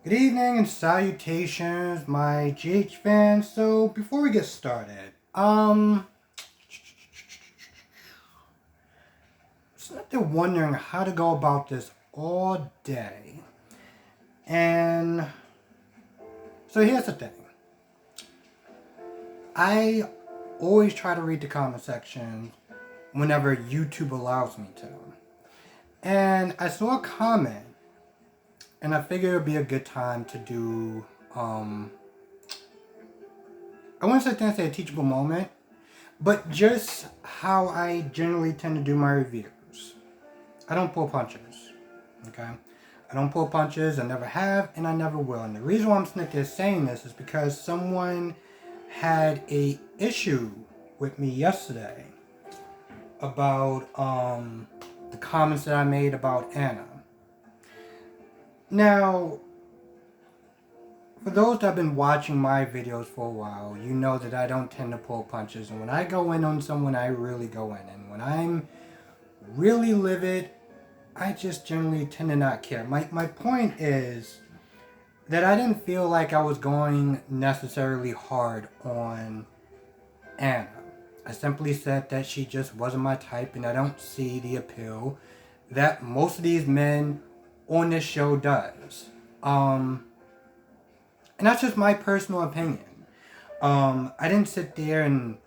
Good evening and salutations, my GH fans. So before we get started, just not there wondering how to go about this all day. And so here's the thing. I always try to read the comment section whenever YouTube allows me to. And I saw a comment and I figured it would be a good time to do I wouldn't sit there and say a teachable moment, but just how I generally tend to do my reviews. I don't pull punches, okay? I don't pull punches, I never have, and I never will. And the reason why I'm sitting there saying this is because someone had a issue with me yesterday about the comments that I made about Anna. Now, for those that have been watching my videos for a while, you know that I don't tend to pull punches. And when I go in on someone, I really go in. And when I'm really livid, I just generally tend to not care. My point is that I didn't feel like I was going necessarily hard on Anna. I simply said that she just wasn't my type and I don't see the appeal that most of these men on this show does. And that's just my personal opinion. I didn't sit there and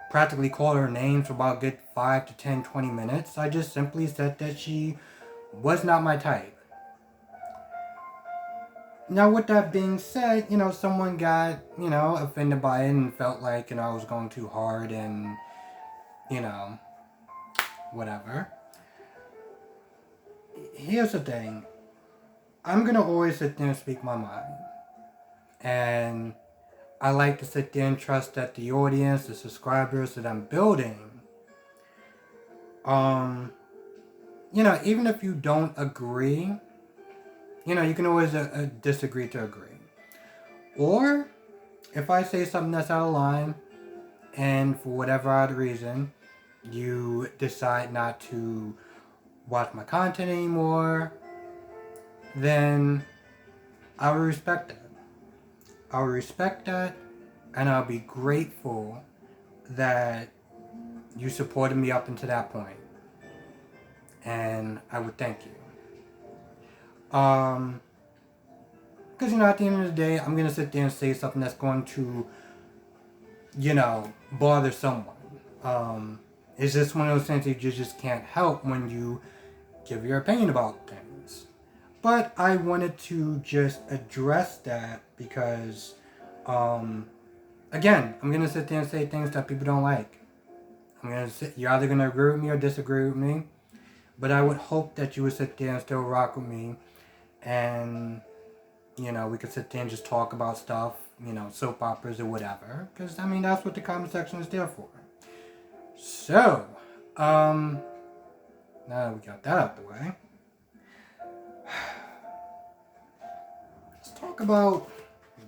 practically call her names for about a good 5 to 10, 20 minutes. I just simply said that she was not my type. Now, with that being said, someone got, offended by it and felt like, I was going too hard and, whatever. Here's the thing. I'm going to always sit there and speak my mind. And I like to sit there and trust that the audience, the subscribers that I'm building, even if you don't agree, you can always disagree to agree. Or if I say something that's out of line and for whatever odd reason you decide not to watch my content anymore, then I will respect that. I'll respect that and I'll be grateful that you supported me up until that point. And I would thank you. Because, at the end of the day, I'm going to sit there and say something that's going to, bother someone. It's just one of those things that you just can't help when you give your opinion about things. But I wanted to just address that because, again, I'm going to sit there and say things that people don't like. You're either going to agree with me or disagree with me. But I would hope that you would sit there and still rock with me. And, we could sit there and just talk about stuff, soap operas or whatever. Because, that's what the comment section is there for. So, now that we got that out of the way, let's talk about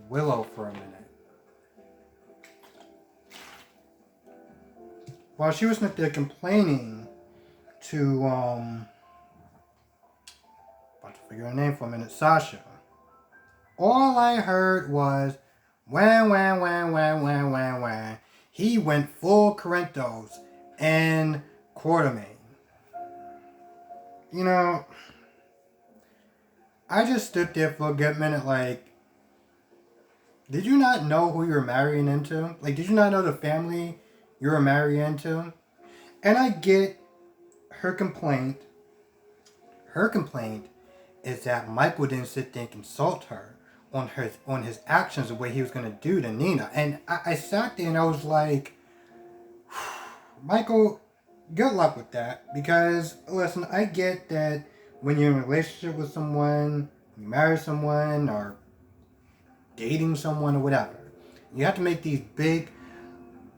Willow for a minute. While she was up there complaining to, about to figure her name for a minute, Sasha, all I heard was, wah, wah, wah, wah, wah, wah, wah. He went full Corinthos and Quartermain. I just stood there for a good minute like, did you not know who you were marrying into? Like, did you not know the family you were marrying into? And I get her complaint. Her complaint is that Michael didn't sit there and consult her on his actions, the way he was going to do to Nina. And I sat there and I was like, Michael, good luck with that. Because, listen, I get that when you're in a relationship with someone, you marry someone, or dating someone, or whatever, you have to make these big,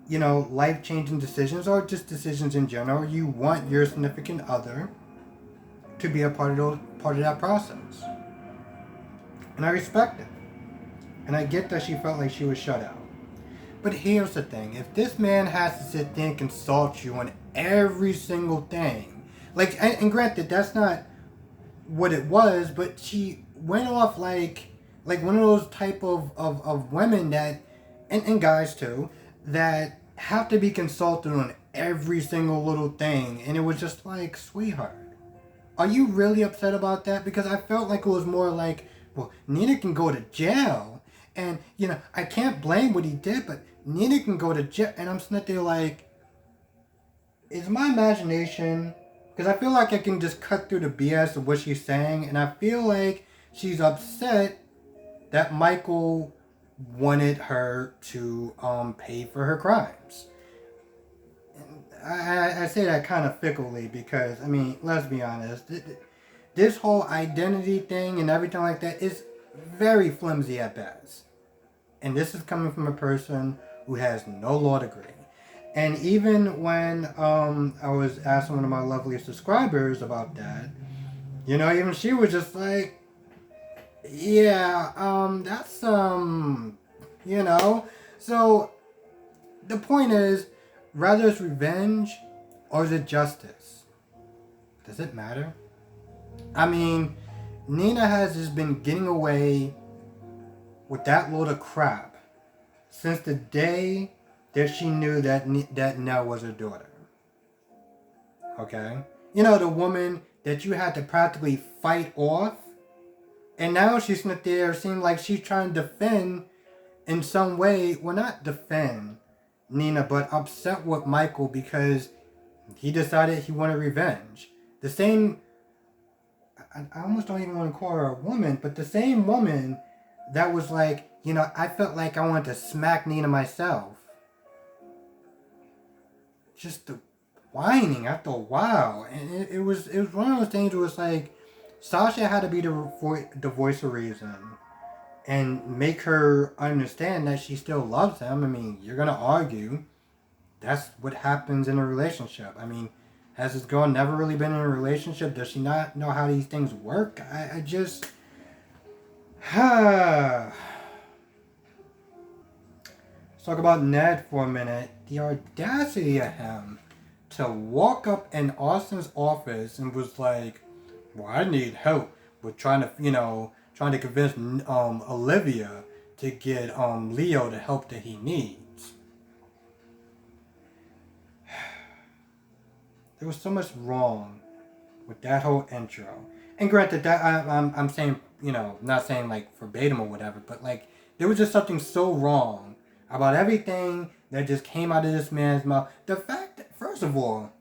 life-changing decisions, or just decisions in general. You want your significant other to be a part of that process. And I respect it. And I get that she felt like she was shut out. But here's the thing. If this man has to sit there and consult you on every single thing, and granted, that's not what it was, but she went off like one of those type of women that, and guys too, that have to be consulted on every single little thing. And it was just like, sweetheart, are you really upset about that? Because I felt like it was more like, well, Nina can go to jail. And, I can't blame what he did, but Nina can go to jail. And I'm sitting there like, is my imagination... Because I feel like I can just cut through the BS of what she's saying. And I feel like she's upset that Michael wanted her to pay for her crimes. I say that kind of fickly because, let's be honest. This whole identity thing and everything like that is very flimsy at best. And this is coming from a person who has no law degree. And even when I was asking one of my lovely subscribers about that, even she was just like, yeah, that's, So, the point is, rather it's revenge or is it justice? Does it matter? Nina has just been getting away with that load of crap since the day that she knew that Nell was her daughter. Okay? The woman that you had to practically fight off. And now she's not there. It seems like she's trying to defend in some way. Well, not defend Nina, but upset with Michael because he decided he wanted revenge. The same... I almost don't even want to call her a woman, but the same woman that was like, I felt like I wanted to smack Nina myself. Just the whining after a while. And it was one of those things where it's like, Sasha had to be the voice of reason and make her understand that she still loves him. You're going to argue. That's what happens in a relationship. Has this girl never really been in a relationship? Does she not know how these things work? I just... Let's talk about Ned for a minute. The audacity of him to walk up in Austin's office and was like, well, I need help with trying to convince Olivia to get Leo the help that he needs. There was so much wrong with that whole intro. And granted, that I'm saying, not saying like verbatim or whatever, but like there was just something so wrong about everything that just came out of this man's mouth. The fact that, first of all,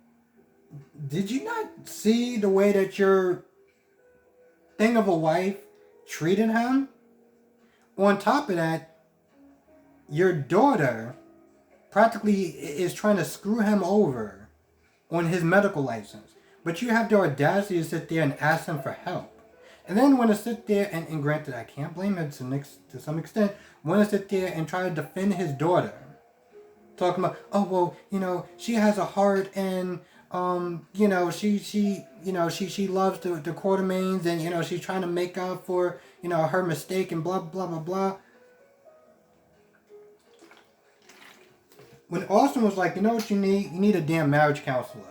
did you not see the way that your thing of a wife treated him? On top of that, your daughter practically is trying to screw him over on his medical license. But you have the audacity to sit there and ask him for help. And then want to sit there, and granted, I can't blame him to some extent, want to sit there and try to defend his daughter. Talking about, oh, well, she has a heart and, she loves the Quartermains and, she's trying to make up for, her mistake and blah, blah, blah, blah. When Austin was like, you know what you need? You need a damn marriage counselor.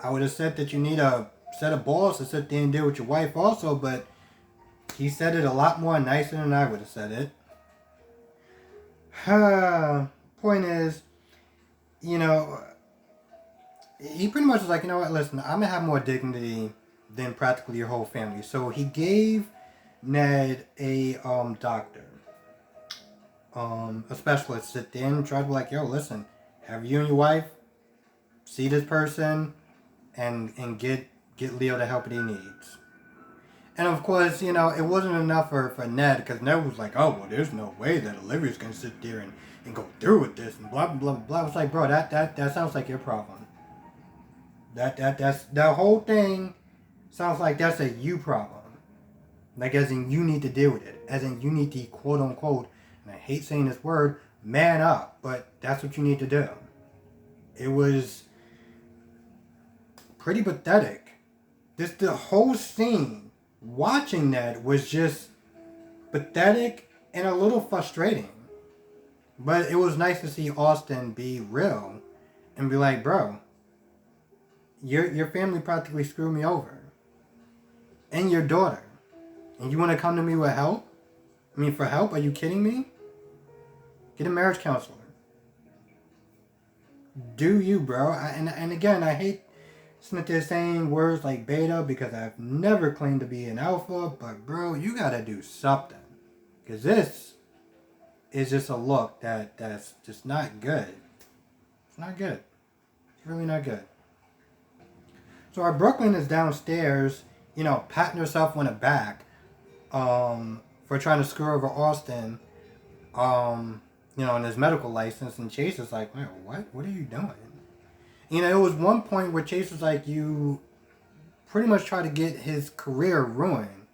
I would have said that you need a set of balls to sit there and deal with your wife also, but he said it a lot more nicer than I would have said it. Point is, he pretty much was like, you know what, listen, I'm going to have more dignity than practically your whole family. So he gave Ned a doctor, a specialist, sit there and try to be like, yo, listen, have you and your wife see this person and get Leo the help that he needs. And of course, it wasn't enough for Ned, because Ned was like, oh, well, there's no way that Olivia's going to sit there and go through with this and blah, blah, blah, blah. I was like, bro, that sounds like your problem. That whole thing sounds like that's a you problem. Like, as in, you need to deal with it. As in, you need to, quote unquote, and I hate saying this word, man up. But that's what you need to do. It was pretty pathetic. The whole scene, watching that was just pathetic and a little frustrating. But it was nice to see Austin be real and be like, bro, your family practically screwed me over. And your daughter. And you want to come to me with help? I mean, for help? Are you kidding me? Get a marriage counselor. Do you, bro? And again, I hate Smith saying words like beta because I've never claimed to be an alpha, but bro, you gotta do something. Because this is just a look that's just not good. It's not good. It's really not good. So our Brooklyn is downstairs, patting herself on the back for trying to screw over Austin, on his medical license. And Chase is like, wait, what? What are you doing? It was one point where Chase was like, you pretty much try to get his career ruined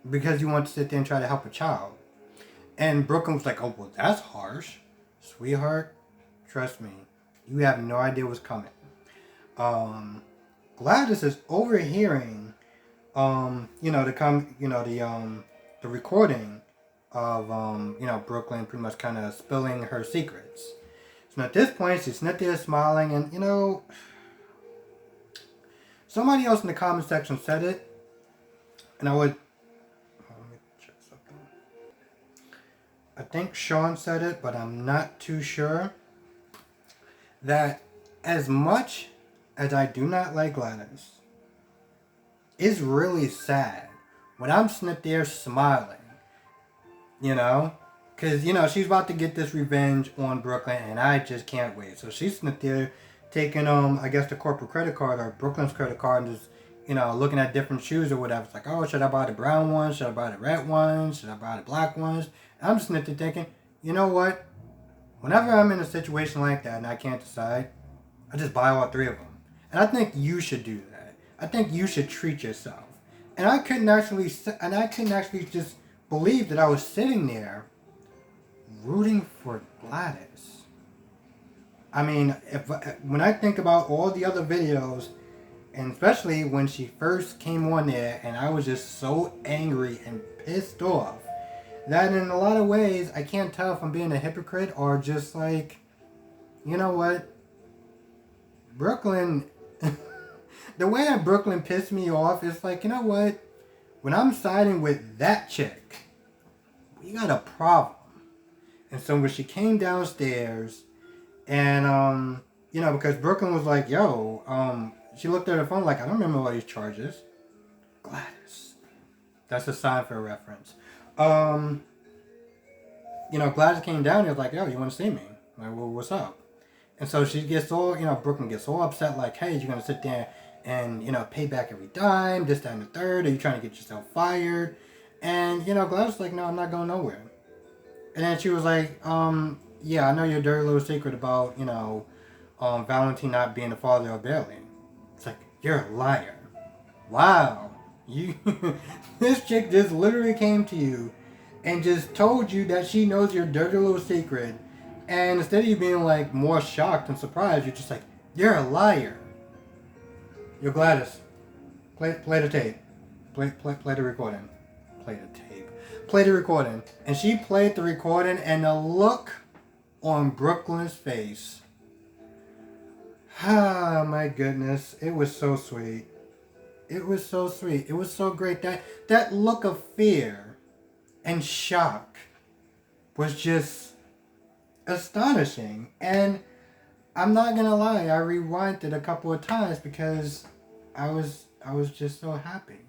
because you want to sit there and try to help a child. And Brooklyn was like, oh, well, that's harsh. Sweetheart, trust me, you have no idea what's coming. Gladys is overhearing, the recording of, Brooklyn pretty much kind of spilling her secrets. So at this point, she's sitting there smiling, and, somebody else in the comment section said it, and let me check something. I think Sean said it, but I'm not too sure, that as much as I do not like Gladys, it's really sad when I'm sitting there smiling, because, she's about to get this revenge on Brooklyn, and I just can't wait. So she's sitting there taking, I guess, the corporate credit card or Brooklyn's credit card and just, looking at different shoes or whatever. It's like, oh, should I buy the brown ones? Should I buy the red ones? Should I buy the black ones? I'm just sitting there thinking, you know what? Whenever I'm in a situation like that and I can't decide, I just buy all three of them. And I think you should do that. I think you should treat yourself. And I couldn't actually just believe that I was sitting there rooting for Gladys. I mean, when I think about all the other videos, and especially when she first came on there, and I was just so angry and pissed off, that in a lot of ways, I can't tell if I'm being a hypocrite or just like, you know what? Brooklyn, the way that Brooklyn pissed me off is like, you know what? When I'm siding with that chick, we got a problem. And so when she came downstairs, and, because Brooklyn was like, yo, she looked at her phone like, I don't remember all these charges. Gladys. That's a sign for a reference. Gladys came down and was like, yo, you want to see me? I'm like, well, what's up? And so she gets all, Brooklyn gets all upset, like, hey, you're going to sit there and, pay back every dime, this, that, and the third. Are you trying to get yourself fired? And, Gladys was like, no, I'm not going nowhere. And then she was like, yeah, I know your dirty little secret about, Valentine not being the father of Bailey. It's like, you're a liar. Wow. This chick just literally came to you and just told you that she knows your dirty little secret. And instead of you being like more shocked and surprised, you're just like, you're a liar. Yo, Gladys, play the tape. Play the recording. Play the tape. Play the recording. And she played the recording, and the look on Brooklyn's face. Ah, my goodness. It was so sweet. It was so sweet. It was so great. That look of fear and shock was just astonishing. And I'm not gonna lie, I rewinded a couple of times because I was just so happy.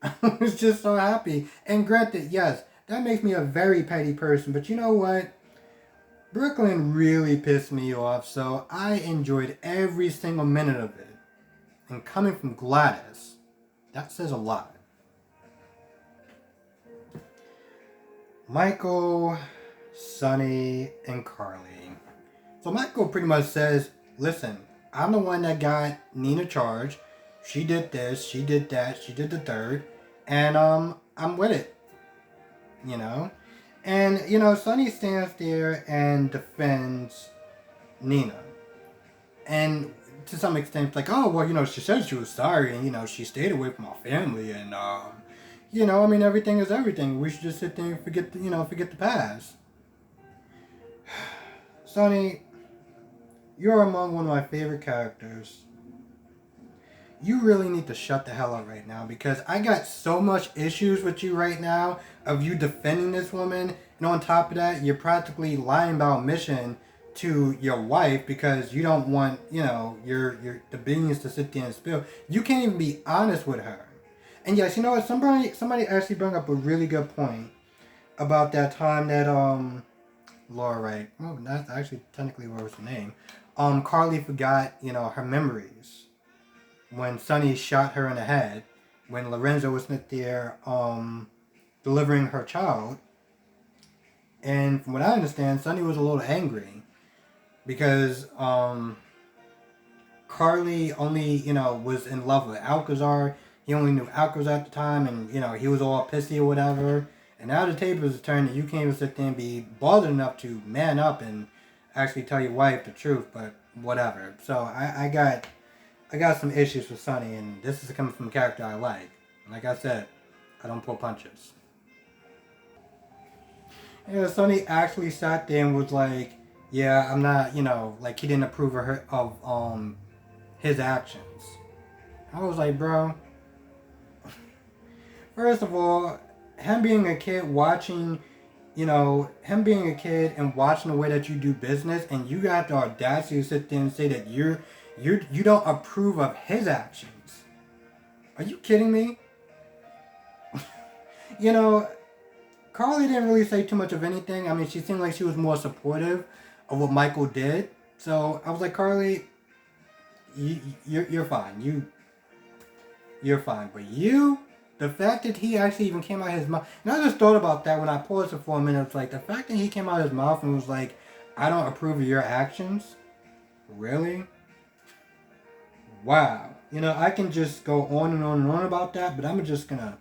I was just so happy. And granted, yes, that makes me a very petty person, but you know what? Brooklyn really pissed me off, so I enjoyed every single minute of it. And coming from Gladys, that says a lot. Michael, Sonny, and Carly. So Michael pretty much says, listen, I'm the one that got Nina charged. She did this, she did that, she did the third. And I'm with it. And, Sonny stands there and defends Nina. And to some extent, it's like, oh, well, she said she was sorry and, she stayed away from our family. And, everything is everything. We should just sit there and forget the past. Sonny, you're among one of my favorite characters. you really need to shut the hell up right now, because I got so much issues with you right now of you defending this woman, and on top of that, you're practically lying about mission to your wife because you don't want, your the beans to sit there and spill. You can't even be honest with her. And yes, you know what? Somebody actually brought up a really good point about that time that Laura, right? Oh, that's actually technically what was her name. Carly forgot, her memories when Sonny shot her in the head, when Lorenzo was not there delivering her child. And from what I understand, Sonny was a little angry because Carly only, was in love with Alcazar. He only knew Alcazar at the time, and, he was all pissy or whatever. And now the tables are turned, and you can't even sit there and be bothered enough to man up and actually tell your wife the truth, but whatever. So I got some issues with Sonny, and this is coming from a character I like. Like I said, I don't pull punches. Sonny actually sat there and was like, yeah, I'm not, like he didn't approve of his actions. I was like, bro, first of all, him being a kid watching, him being a kid and watching the way that you do business, and you got the audacity to sit there and say that you don't approve of his actions. Are you kidding me? Carly didn't really say too much of anything. I mean, she seemed like she was more supportive of what Michael did. So I was like, Carly, you're fine. You're fine. But the fact that he actually even came out of his mouth, and I just thought about that when I paused it for a minute. It's like the fact that he came out of his mouth and was like, I don't approve of your actions. Really? Wow. I can just go on and on and on about that, but I'm just gonna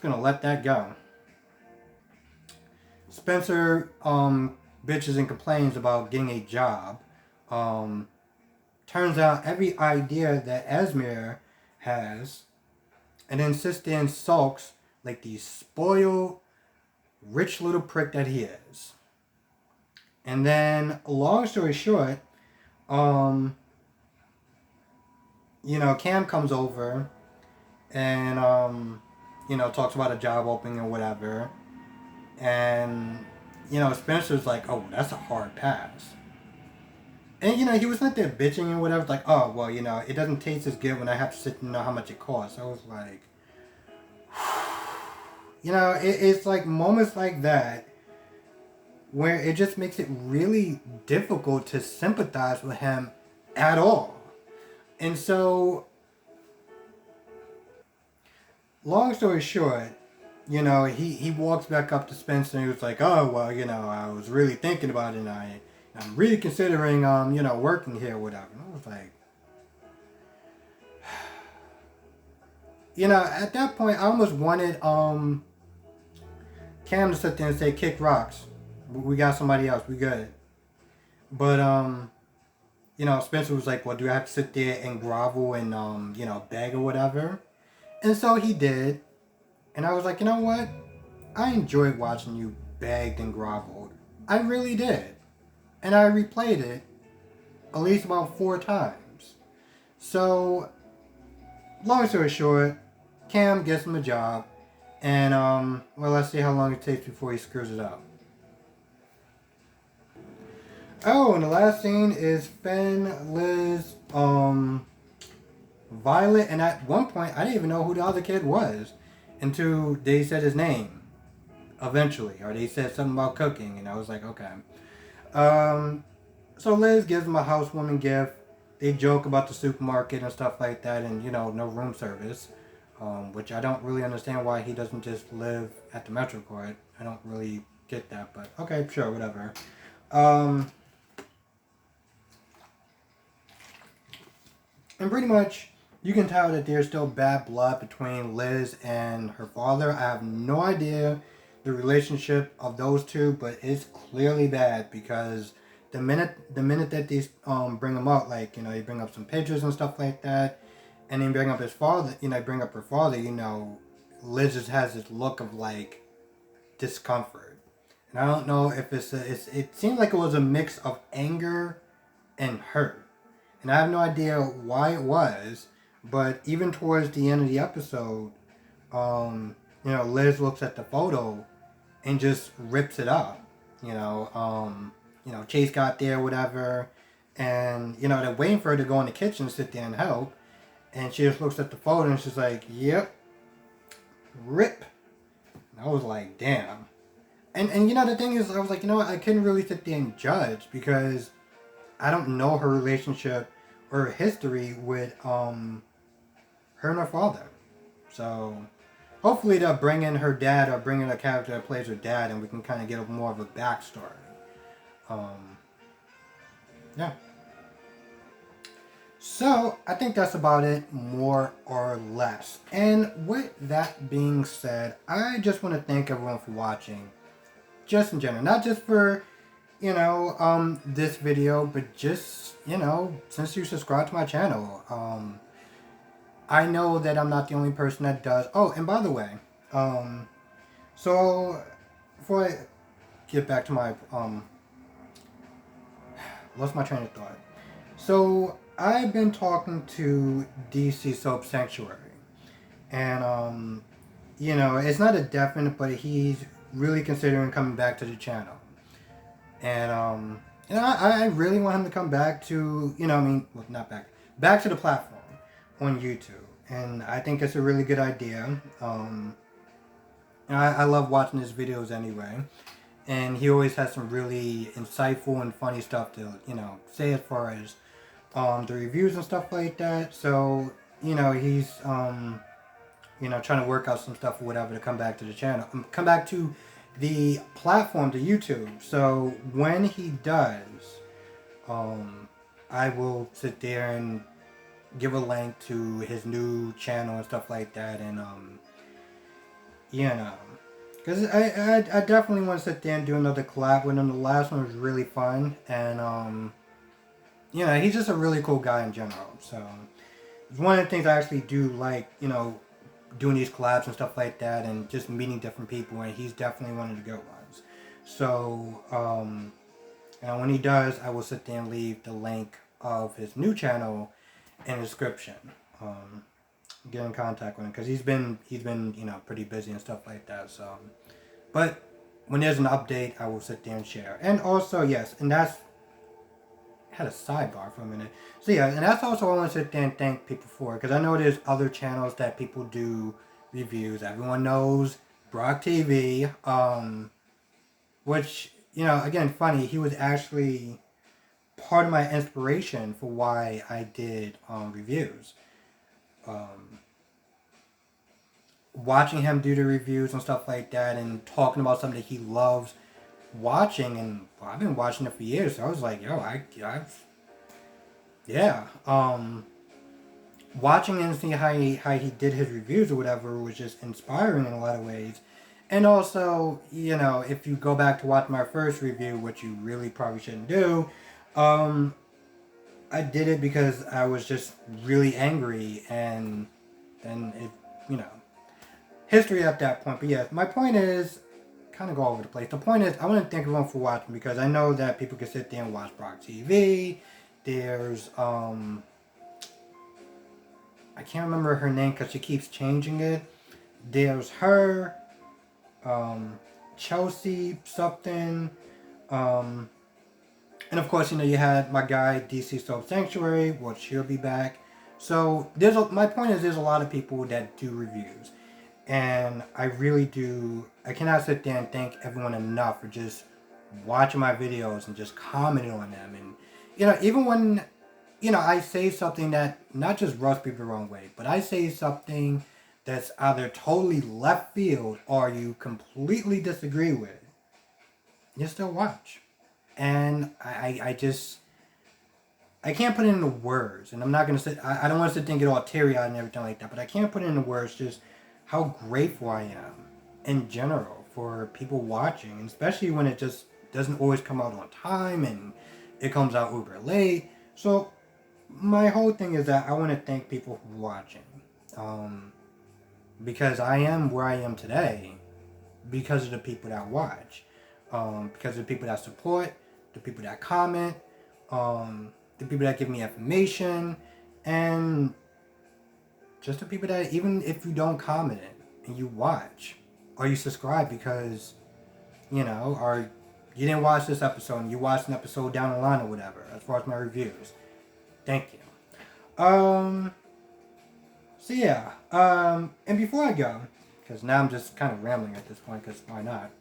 let that go. Spencer bitches and complains about getting a job. Turns out every idea that Esmer has, and then sits there and sulks like the spoiled, rich little prick that he is. And then, long story short, Cam comes over and, talks about a job opening or whatever. And, Spencer's like, oh, that's a hard pass. And, he was not there bitching and whatever. It's like, oh, well, it doesn't taste as good when I have to sit and know how much it costs. I was like, it's like moments like that where it just makes it really difficult to sympathize with him at all. And so, long story short, he walks back up to Spencer and he was like, oh, well, I was really thinking about it and I'm really considering, working here or whatever. And I was like, at that point, I almost wanted Cam to sit there and say, kick rocks. We got somebody else. We good. But, Spencer was like, well, do I have to sit there and grovel and, beg or whatever? And so he did. And I was like, you know what? I enjoyed watching you begged and groveled. I really did. And I replayed it at least about 4 times. So, long story short, Cam gets him a job. And, let's see how long it takes before he screws it up. Oh, and the last scene is Finn, Liz, Violet, and at one point, I didn't even know who the other kid was until they said his name, eventually, or they said something about cooking, and I was like, okay. So Liz gives him a housewarming gift. They joke about the supermarket and stuff like that, and, no room service, which I don't really understand why he doesn't just live at the Metro Court. I don't really get that, but okay, sure, whatever. And pretty much, you can tell that there's still bad blood between Liz and her father. I have no idea the relationship of those two, but it's clearly bad because the minute that they bring him up, like, they bring up some pictures and stuff like that, and then bring up his father, bring up her father, Liz just has this look of, like, discomfort. And I don't know if it seemed like it was a mix of anger and hurt. And I have no idea why it was, But even towards the end of the episode, Liz looks at the photo and just rips it up. Chase got there, whatever, and they're waiting for her to go in the kitchen, sit there and help, and she just looks at the photo and she's like, "Yep, rip." And I was like, "Damn." And the thing is, I was like, I couldn't really sit there and judge because I don't know her relationship or her history with her and her father. So hopefully they'll bring in her dad or bring in a character that plays her dad, and we can kind of get more of a backstory. Yeah. So I think that's about it, more or less. And with that being said, I just want to thank everyone for watching. Just in general, not just for this video, but just since you subscribe to my channel. I know that I'm not the only person that does. Oh, and by the way, so before I get back to my lost my train of thought. So I've been talking to DC Soap Sanctuary, and it's not a definite, but he's really considering coming back to the channel. And I really want him to come back to not back to the platform on YouTube. And I think it's a really good idea. I love watching his videos anyway. And he always has some really insightful and funny stuff to, say as far as the reviews and stuff like that. So, he's, trying to work out some stuff or whatever to come back to the channel. Come back to the platform, to YouTube. So when he does, I will sit there and give a link to his new channel and stuff like that. And, because I definitely want to sit there and do another collab with him. The last one was really fun. And, he's just a really cool guy in general. So it's one of the things I actually do like, doing these collabs and stuff like that, and just meeting different people, and he's definitely one of the good ones. So, when he does, I will sit there and leave the link of his new channel in the description. Get in contact with him, because he's been pretty busy and stuff like that. So, but when there's an update, I will sit there and share. And also, yes, and that's had a sidebar for a minute. So yeah, and that's also what I want to sit there and thank people for, because I know there's other channels that people do reviews. Everyone knows Brock TV, which, again, funny, he was actually part of my inspiration for why I did reviews. Watching him do the reviews and stuff like that, and talking about something that he loves watching, and I've been watching it for years, so I was like, yo, watching and seeing how he did his reviews or whatever was just inspiring in a lot of ways. And also, if you go back to watch my first review, which you really probably shouldn't do, I did it because I was just really angry, and then it, history at that point. But yeah, my point is, kind of go over the place. The point is, I want to thank everyone for watching, because I know that people can sit there and watch Brock TV. There's, I can't remember her name because she keeps changing it. There's her, Chelsea something, and of course, you had my guy, DC Soap Sanctuary, which she'll be back. So, my point is, there's a lot of people that do reviews. And I really do, I cannot sit there and thank everyone enough for just watching my videos and just commenting on them. And, even when, I say something that not just rubs people the wrong way, but I say something that's either totally left field or you completely disagree with, you still watch. And I can't put it into words. And I'm not going to sit, I don't want to sit there and get all teary-eyed and everything like that, but I can't put it into words just how grateful I am in general for people watching, and especially when it just doesn't always come out on time and it comes out uber late. So my whole thing is that I want to thank people for watching, because I am where I am today because of the people that watch, because of the people that support, the people that comment, the people that give me information, and just the people that, even if you don't comment it and you watch, or you subscribe because, or you didn't watch this episode and you watched an episode down the line or whatever, as far as my reviews. Thank you. So yeah, and before I go, because now I'm just kind of rambling at this point, because why not?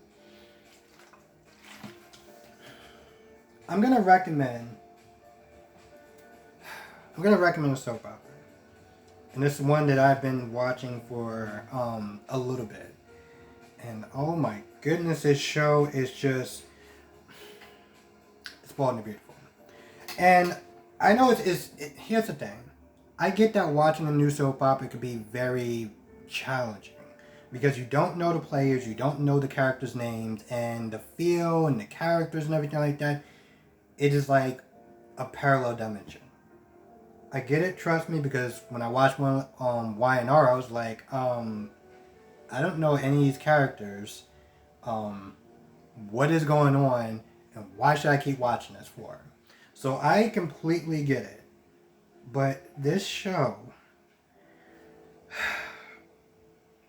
I'm gonna recommend a soap opera, and this is one that I've been watching for a little bit, and oh my goodness, this show is just, it's bold and beautiful. And I know here's the thing. I get that watching a new soap opera could be very challenging because you don't know the players, you don't know the characters' names, and the feel and the characters and everything like that. It is like a parallel dimension. I get it, trust me, because when I watched one Y&R, I was like, I don't know any of these characters. What is going on, and why should I keep watching this for? So I completely get it. But this show,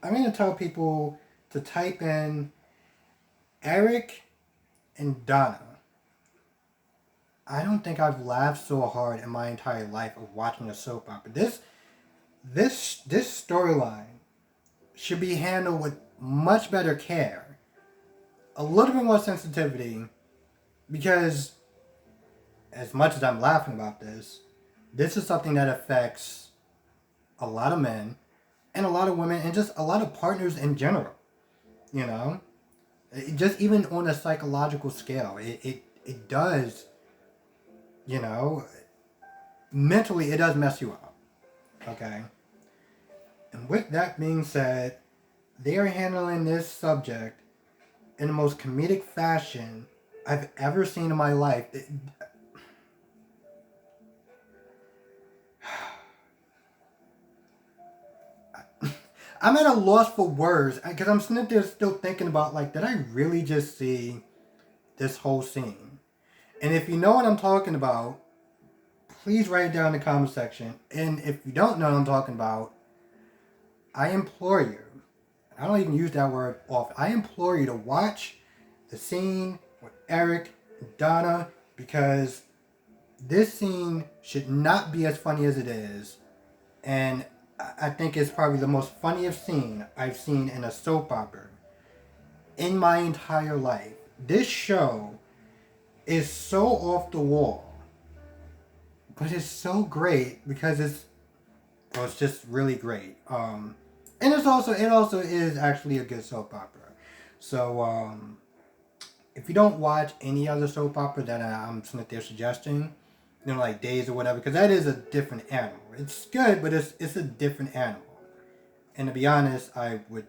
I'm going to tell people to type in Eric and Donna. I don't think I've laughed so hard in my entire life of watching a soap opera. This storyline should be handled with much better care, a little bit more sensitivity, because as much as I'm laughing about this is something that affects a lot of men and a lot of women and just a lot of partners in general. Just even on a psychological scale, it does. Mentally it does mess you up. Okay. And with that being said, they are handling this subject in the most comedic fashion I've ever seen in my life. I'm at a loss for words because I'm sitting there still thinking about, like, did I really just see this whole scene? And if you know what I'm talking about, please write it down in the comment section. And if you don't know what I'm talking about, I implore you, I don't even use that word often, I implore you to watch the scene with Eric and Donna, because this scene should not be as funny as it is. And I think it's probably the most funniest scene I've seen in a soap opera in my entire life. This show is so off the wall, but it's so great because it's just really great. And it also is actually a good soap opera. So if you don't watch any other soap opera that I'm sitting there suggesting, like Days or whatever, because that is a different animal. It's good, but it's a different animal. And to be honest, I would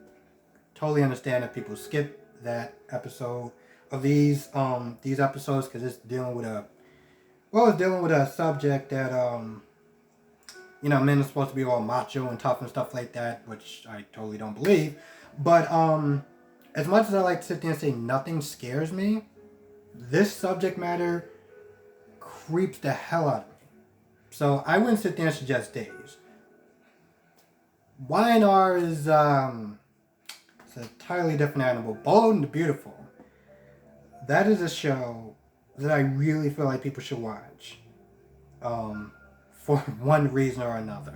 totally understand if people skip that episode of these episodes, because it's dealing with a subject that men are supposed to be all macho and tough and stuff like that, which I totally don't believe. But as much as I like to sit there and say nothing scares me, this subject matter creeps the hell out of me. So I wouldn't sit there and suggest Days. Y&R is it's an entirely different animal. Bold and Beautiful. That is a show that I really feel like people should watch. For one reason or another.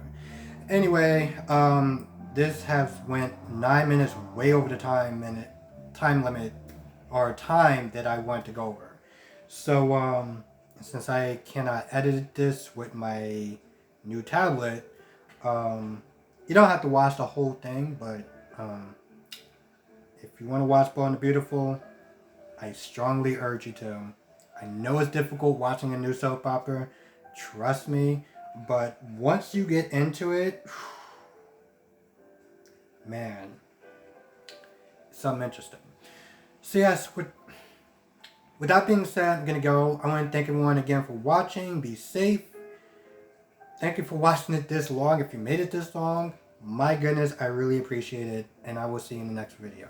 Anyway, this has went 9 minutes way over the time limit or time that I want to go over. So since I cannot edit this with my new tablet, you don't have to watch the whole thing, but if you want to watch Bold and Beautiful, I strongly urge you to. I know it's difficult watching a new soap opera, trust me, but once you get into it, man, it's something interesting. So yes, with that being said, I'm going to go. I want to thank everyone again for watching. Be safe. Thank you for watching it this long. If you made it this long, my goodness, I really appreciate it. And I will see you in the next video.